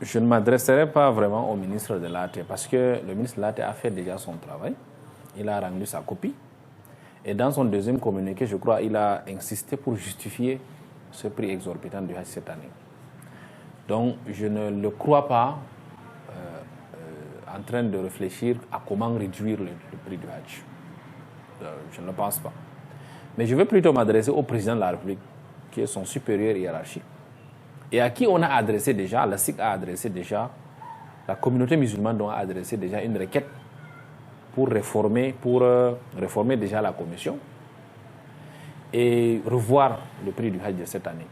Je ne m'adresserai pas vraiment au ministre de l'AT parce que le ministre de l'AT a fait déjà son travail. Il a rendu sa copie. Et dans son deuxième communiqué, je crois, il a insisté pour justifier ce prix exorbitant du Hajj cette année. Donc, je ne le crois pas en train de réfléchir à comment réduire le prix du Hajj. Je ne le pense pas. Mais je vais plutôt m'adresser au président de la République, qui est son supérieur hiérarchique, et à qui on a adressé déjà, la SIC a adressé déjà, la communauté musulmane a adressé déjà une requête pour réformer déjà la commission et revoir le prix du Hajj de cette année.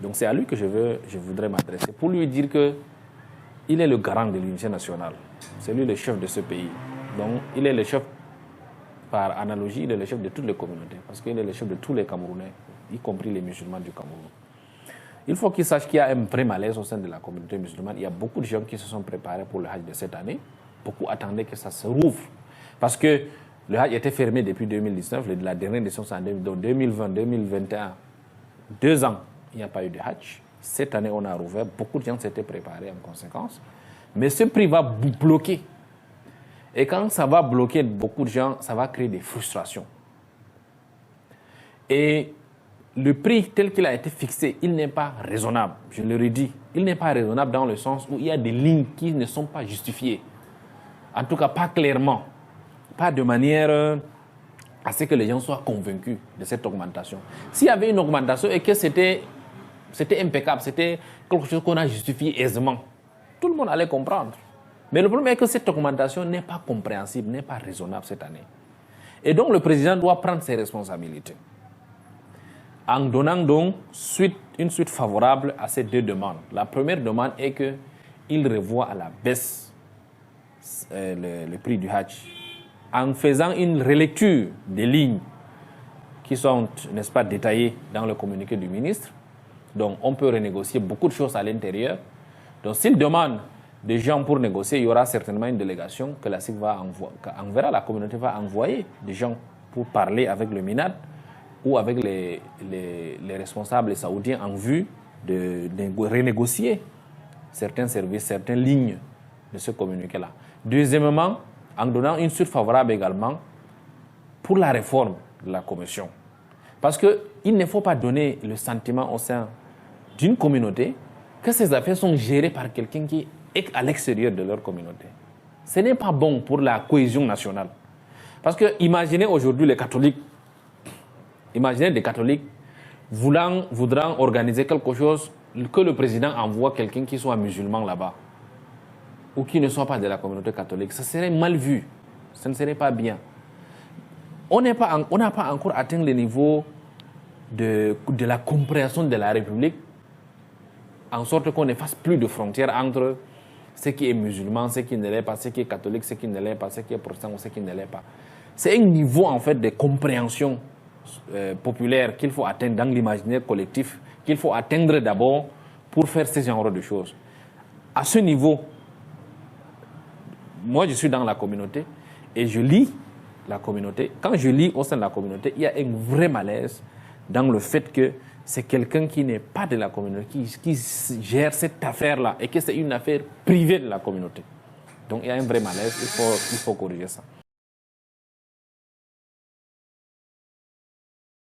Donc c'est à lui que je voudrais m'adresser pour lui dire qu'il est le garant de l'unité nationale. C'est lui le chef de ce pays. Donc il est le chef, par analogie, il est le chef de toutes les communautés parce qu'il est le chef de tous les Camerounais, y compris les musulmans du Cameroun. Il faut qu'il sache qu'il y a un vrai malaise au sein de la communauté musulmane. Il y a beaucoup de gens qui se sont préparés pour le Hajj de cette année. Beaucoup attendaient que ça se rouvre. Parce que le Hajj était fermé depuis 2019. La dernière édition, c'est en 2020, 2021. 2 ans, il n'y a pas eu de Hajj. Cette année, on a rouvert. Beaucoup de gens s'étaient préparés en conséquence. Mais ce prix va bloquer. Et quand ça va bloquer beaucoup de gens, ça va créer des frustrations. Et le prix tel qu'il a été fixé, il n'est pas raisonnable. Je le redis, il n'est pas raisonnable dans le sens où il y a des lignes qui ne sont pas justifiées. En tout cas, pas clairement. Pas de manière à ce que les gens soient convaincus de cette augmentation. S'il y avait une augmentation et que c'était impeccable, c'était quelque chose qu'on a justifié aisément, tout le monde allait comprendre. Mais le problème est que cette augmentation n'est pas compréhensible, n'est pas raisonnable cette année. Et donc le président doit prendre ses responsabilités en donnant donc une suite favorable à ces 2 demandes. La première demande est qu'il revoie à la baisse le prix du Hajj en faisant une relecture des lignes qui sont, n'est-ce pas, détaillées dans le communiqué du ministre. Donc on peut renégocier beaucoup de choses à l'intérieur. Donc s'il demande des gens pour négocier, il y aura certainement une délégation que la SIC va enverra, la communauté va envoyer des gens pour parler avec le MINAD ou avec les responsables saoudiens en vue de renégocier certains services, certaines lignes de ce communiqué-là. Deuxièmement, en donnant une suite favorable également pour la réforme de la commission. Parce qu'il ne faut pas donner le sentiment au sein d'une communauté que ces affaires sont gérées par quelqu'un qui est à l'extérieur de leur communauté. Ce n'est pas bon pour la cohésion nationale. Parce que imaginez aujourd'hui les catholiques, imaginez des catholiques voudront organiser quelque chose, que le président envoie quelqu'un qui soit musulman là-bas ou qui ne soit pas de la communauté catholique. Ça serait mal vu. Ça ne serait pas bien. On n'a pas encore atteint le niveau de la compréhension de la République en sorte qu'on ne fasse plus de frontières entre ce qui est musulman, ce qui ne l'est pas, ce qui est catholique, ce qui ne l'est pas, ce qui est protestant ou ce qui ne l'est pas. C'est un niveau en fait de compréhension populaire qu'il faut atteindre dans l'imaginaire collectif, qu'il faut atteindre d'abord pour faire ce genre de choses. À ce niveau, moi je suis dans la communauté et je lis la communauté. Quand je lis au sein de la communauté, il y a un vrai malaise dans le fait que c'est quelqu'un qui n'est pas de la communauté, qui gère cette affaire-là et que c'est une affaire privée de la communauté. Donc il y a un vrai malaise, il faut corriger ça.